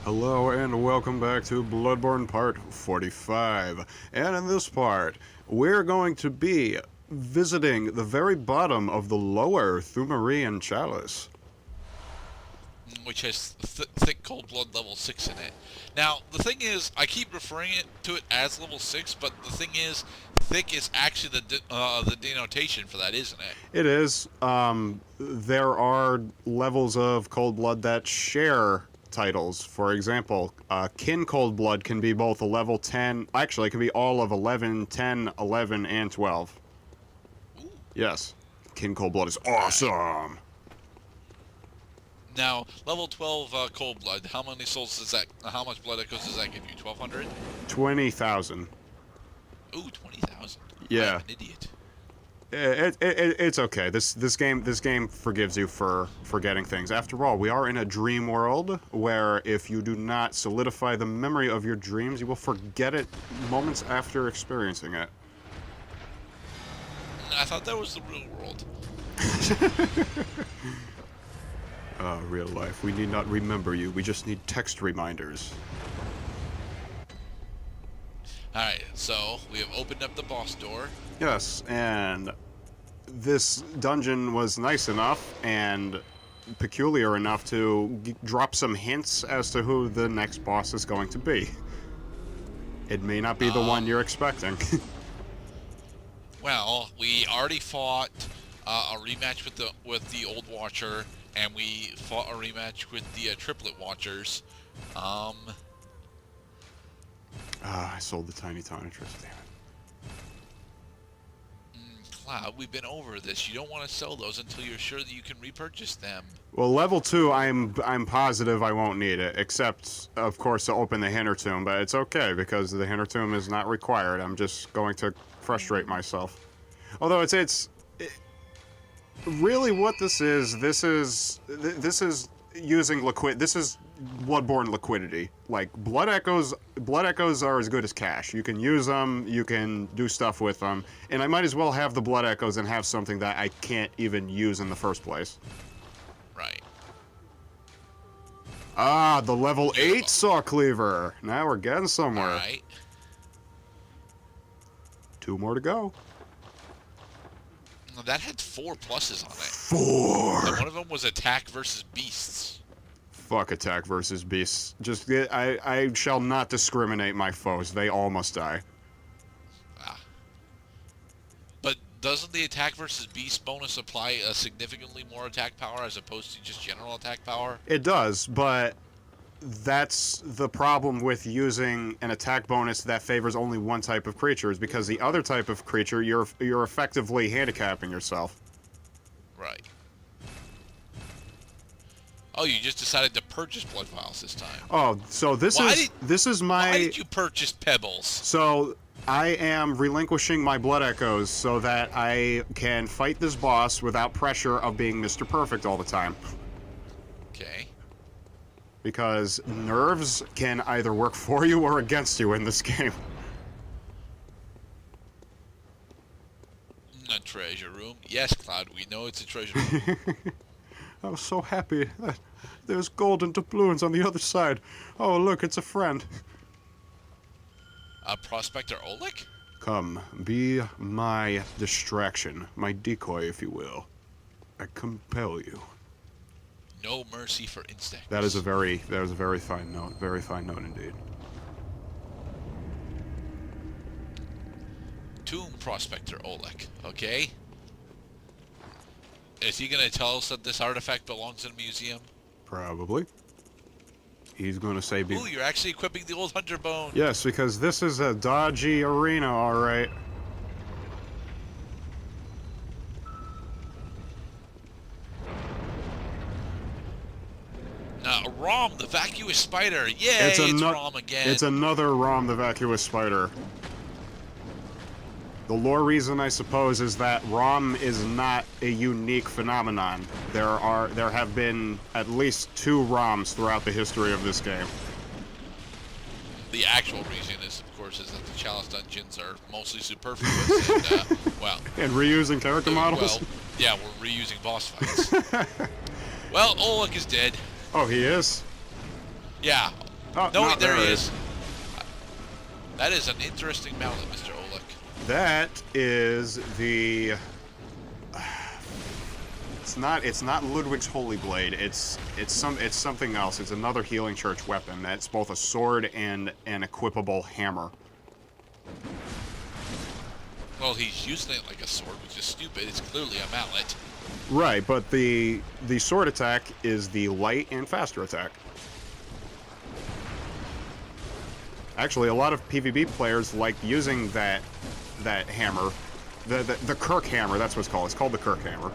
Hello and welcome back to Bloodborne Part 45. And in this part, we're going to be visiting the very bottom of the lower Thumerian Chalice. Which has thick cold blood level 6 in it. Now, the thing is, I keep referring to it as level 6, but the thing is, thick is actually the denotation for that, isn't it? It is. There are levels of cold blood that share titles. For example, Kin Cold Blood can be both a level 10, actually, it can be all of 11, 10, 11, and 12. Ooh. Yes. Kin Cold Blood is Alright. awesome. Now, level 12 cold blood, how many souls does that, how much blood echoes does that give you? 1,200? 20,000. Ooh, 20,000. Yeah. I'm an idiot. It's okay. This game forgives you for forgetting things. After all, we are in a dream world where if you do not solidify the memory of your dreams, you will forget it moments after experiencing it. I thought that was the real world. Real life. We need not remember you. We just need text reminders. Alright, so we have opened up the boss door. Yes, and this dungeon was nice enough and peculiar enough to drop some hints as to who the next boss is going to be. It may not be the one you're expecting. Well, we already fought a rematch with the Old Watcher, and we fought a rematch with the Triplet Watchers. I sold the tiny tonitrus, damn it. Cloud, we've been over this. You don't want to sell those until you're sure that you can repurchase them. Well, level 2, I'm positive I won't need it, except, of course, to open the Hinter Tomb, but it's okay, because the Hinter Tomb is not required. I'm just going to frustrate myself. Although really what this is using this is Bloodborne liquidity. Like, blood echoes are as good as cash. You can use them, you can do stuff with them, and I might as well have the blood echoes and have something that I can't even use in the first place. Right. Ah, the level 8 saw cleaver. Now we're getting somewhere. Alright. 2 more to go. That had 4 pluses on it. 4. And one of them was attack versus beasts. Fuck attack versus beasts. I shall not discriminate my foes. They all must die. But doesn't the attack versus beast bonus apply a significantly more attack power as opposed to just general attack power? It does, but that's the problem with using an attack bonus that favors only one type of creature, is because the other type of creature, you're effectively handicapping yourself. Right. Oh, you just decided to purchase blood vials this time. Oh, so this is my... Why did you purchase pebbles? So I am relinquishing my blood echoes so that I can fight this boss without pressure of being Mr. Perfect all the time. Okay. Because nerves can either work for you or against you in this game. A treasure room. Yes, Cloud, we know it's a treasure room. I was so happy that there's golden doubloons on the other side. Oh, look, it's a friend. Prospector Oleg? Come, be my distraction, my decoy, if you will. I compel you. No mercy for insects. That was a very fine note. Very fine note indeed. Tomb Prospector Oleg, okay? Is he gonna tell us that this artifact belongs in a museum? Probably. He's gonna say... Ooh, you're actually equipping the old hunter bone. Yes, because this is a dodgy arena, alright. Rom, the vacuous spider. Yay, it's Rom again. It's another Rom, the vacuous spider. The lore reason, I suppose, is that Rom is not a unique phenomenon. There have been at least 2 Roms throughout the history of this game. The actual reason is, of course, is that the Chalice dungeons are mostly superfluous and, well... And reusing character models? Well, yeah, we're reusing boss fights. Well, Oleg is dead. Oh, he is? Yeah, Oh, No, no, wait, there he it is. That is an interesting mallet, Mr. Oleg. That is the... It's not Ludwig's Holy Blade. It's something else. It's another Healing Church weapon. That's both a sword and an equipable hammer. Well, he's using it like a sword, which is stupid. It's clearly a mallet. Right, but the sword attack is the light and faster attack. Actually, a lot of PvP players like using that hammer, the Kirk hammer. That's what it's called. It's called the Kirk hammer.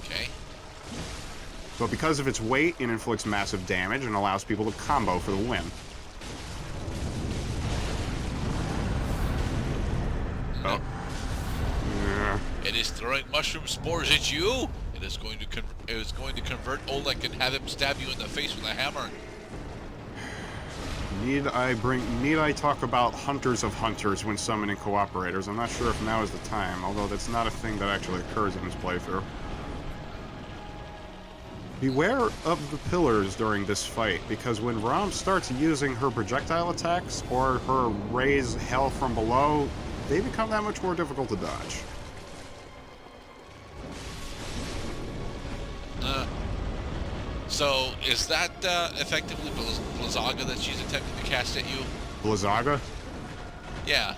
Okay. But because of its weight, it inflicts massive damage and allows people to combo for the win. No. Oh. Yeah. It is throwing mushroom spores at you. It is going to convert Oleg and have him stab you in the face with a hammer. Need I talk about hunters of hunters when summoning cooperators? I'm not sure if now is the time, although that's not a thing that actually occurs in this playthrough. Beware of the pillars during this fight, because when Rom starts using her projectile attacks or her raise hell from below, they become that much more difficult to dodge. So, is that effectively Blizzaga that she's attempting to cast at you? Blizzaga? Yeah.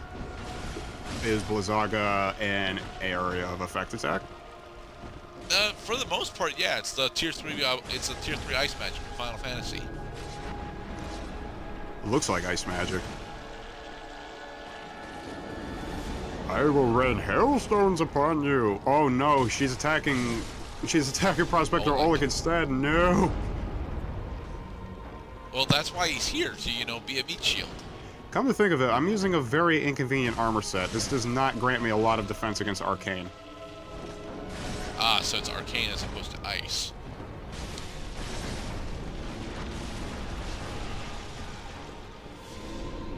Is Blizzaga an area of effect attack? For the most part, yeah. It's the tier 3. It's a tier 3 ice magic from Final Fantasy. Looks like ice magic. I will rain hailstones upon you. Oh no, she's attacking Prospector Oleg instead. No. Well, that's why he's here, to, be a meat shield. Come to think of it, I'm using a very inconvenient armor set. This does not grant me a lot of defense against arcane. Ah, so it's arcane as opposed to ice.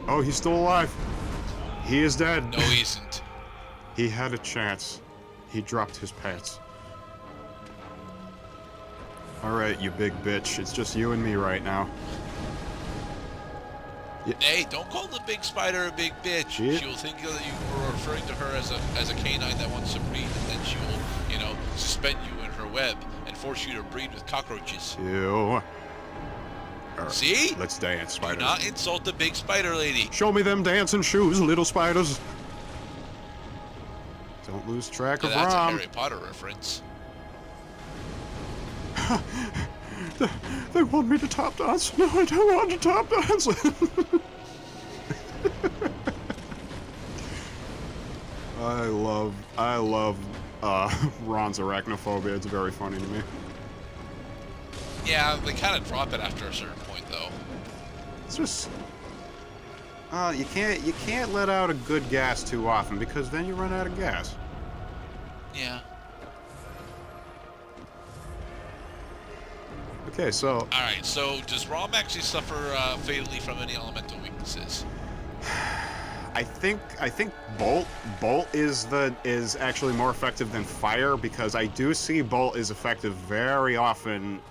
Oh, he's still alive. He is dead. No, he isn't. He had a chance. He dropped his pants. Alright, you big bitch. It's just you and me right now. Hey, don't call the big spider a big bitch. She She will think that you were referring to her as a canine that wants to breed, and then she will, suspend you in her web and force you to breed with cockroaches. Ew. Right, see? Let's dance, spider. Do not insult the big spider lady. Show me them dancing shoes, little spiders. Don't lose track of That's Rom. a Harry Potter reference. They want me to top dance. No, I don't want to top dance. I love Ron's arachnophobia. It's very funny to me. Yeah, they kind of drop it after a certain point, though. It's just you can't let out a good gas too often because then you run out of gas. Yeah. Okay, so Alright, so does Rom actually suffer fatally from any elemental weaknesses? I think Bolt is actually more effective than Fire because I do see Bolt is effective very often,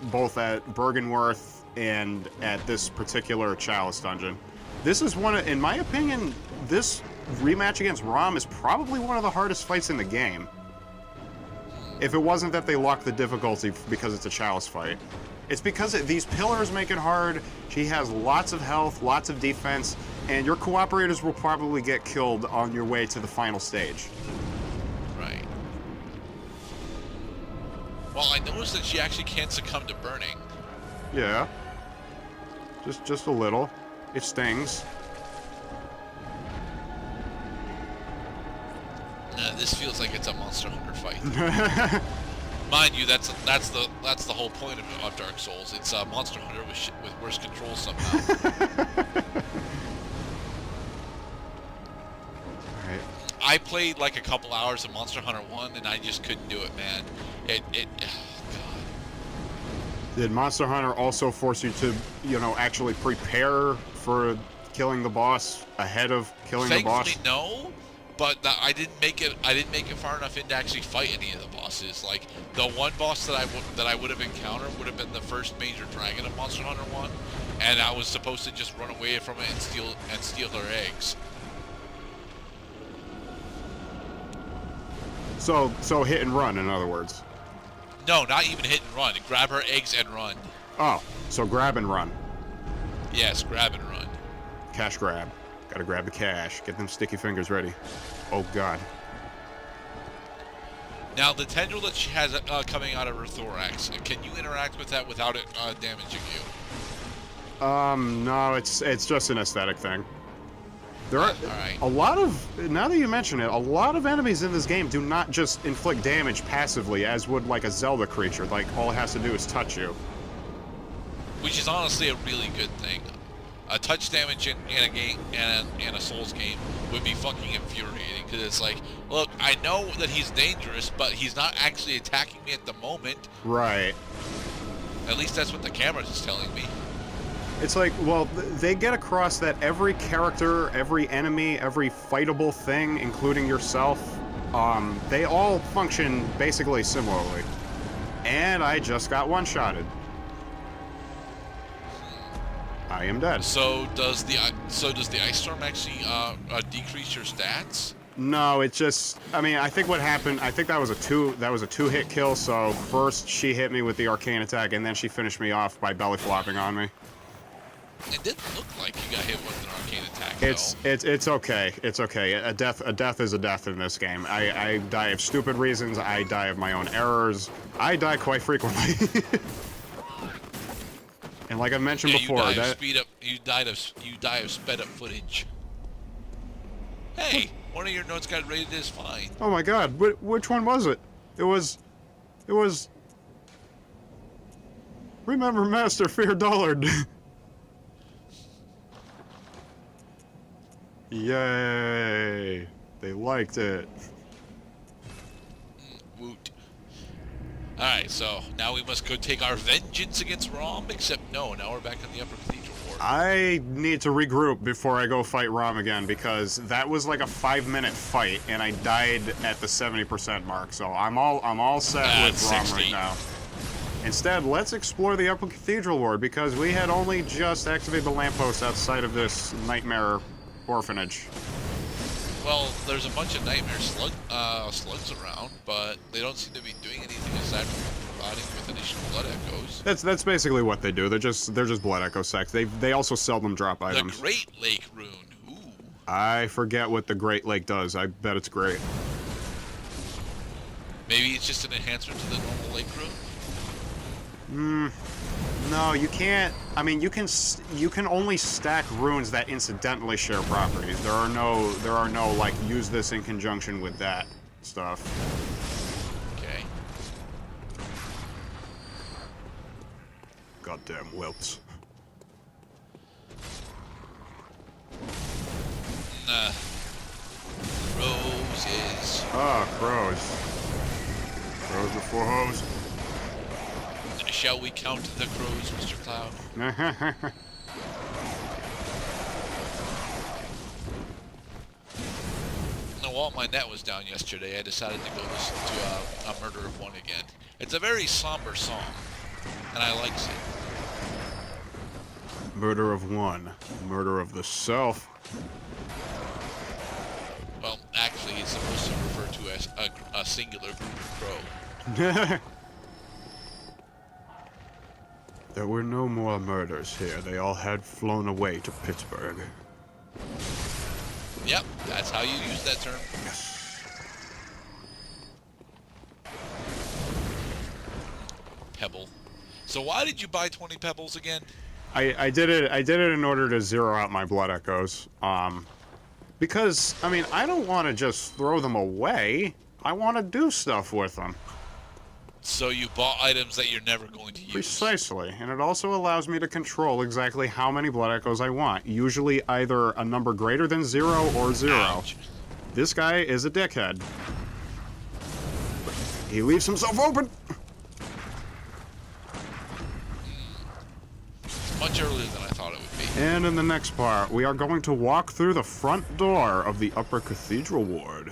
both at Bergenworth and at this particular Chalice dungeon. This is in my opinion, this rematch against Rom is probably one of the hardest fights in the game. If it wasn't that they locked the difficulty because it's a Chalice fight. It's because these pillars make it hard, she has lots of health, lots of defense, and your cooperators will probably get killed on your way to the final stage. Right. Well, I noticed that she actually can't succumb to burning. Yeah. Just a little. It stings. This feels like it's a Monster Hunter fight. Mind you, that's the whole point of Dark Souls. It's a Monster Hunter with worse controls somehow. Alright. I played like a couple hours of Monster Hunter 1 and I just couldn't do it, man. God. Did Monster Hunter also force you to, actually prepare for killing the boss ahead of killing the boss? Thankfully, no. But I didn't make it far enough in to actually fight any of the bosses. Like the one boss that I would have encountered would have been the first major dragon of Monster Hunter 1, and I was supposed to just run away from it and steal her eggs. So hit and run, in other words. No, not even hit and run. Grab her eggs and run. Oh, so grab and run. Yes, grab and run. Cash grab. Gotta grab the cash. Get them sticky fingers ready. Oh, God. Now, the tendril that she has coming out of her thorax, can you interact with that without it damaging you? No, it's just an aesthetic thing. There are Alright. a lot of, now that you mention it, a lot of enemies in this game do not just inflict damage passively, as would like a Zelda creature. Like, all it has to do is touch you. Which is honestly a really good thing. A touch damage in a game, in a Souls game, would be fucking infuriating, because it's like, look, I know that he's dangerous, but he's not actually attacking me at the moment. Right. At least that's what the camera is telling me. It's like, well, they get across that every character, every enemy, every fightable thing, including yourself, they all function basically similarly. And I just got one-shotted. I am dead. So does the ice storm actually decrease your stats? No, it just, I mean, I think what happened, I think that was a two-hit kill, so first she hit me with the arcane attack, and then she finished me off by belly flopping on me. It didn't look like you got hit with an arcane attack, It's okay. It's okay. A death is a death in this game. I die of stupid reasons. I die of my own errors. I die quite frequently. And like I mentioned before, you die of sped up footage. Hey, one of your notes got rated as fine. Oh my God, which one was it? It was. Remember Master Fear Dullard. Yay! They liked it. Woot. Alright, so now we must go take our vengeance against Rom, except no, now we're back on the Upper Cathedral Ward. I need to regroup before I go fight Rom again, because that was like a 5-minute fight, and I died at the 70% mark, so I'm all set with Rom right now. Instead, let's explore the Upper Cathedral Ward, because we had only just activated the lamppost outside of this nightmare orphanage. Well, there's a bunch of nightmare slugs around, but they don't seem to be doing anything aside from providing with additional blood echoes. That's basically what they do. They're just blood echo sects. They also seldom drop items. The Great Lake Rune. Ooh. I forget what the Great Lake does. I bet it's great. Maybe it's just an enhancement to the normal Lake Rune? No, you can't. I mean, you can only stack runes that incidentally share properties. There are no like use this in conjunction with that stuff. Okay. Goddamn whelps. Roses. Ah, crows. Crows before hoes. Shall we count the crows, Mr. Cloud? Now, while my net was down yesterday, I decided to go listen to A Murder of One again. It's a very somber song, and I likes it. Murder of one. Murder of the self. Well, actually, it's supposed to refer to as a singular group of crow. There were no more murders here. They all had flown away to Pittsburgh. Yep, that's how you use that term. Yes. Pebble. So why did you buy 20 pebbles again? I did it in order to zero out my blood echoes. Because I mean, I don't want to just throw them away. I want to do stuff with them. So you bought items that you're never going to use. Precisely, and it also allows me to control exactly how many blood echoes I want. Usually either a number greater than 0 or 0. Ouch. This guy is a dickhead. He leaves himself open. It's much earlier than I thought it would be. And in the next part, we are going to walk through the front door of the Upper Cathedral Ward.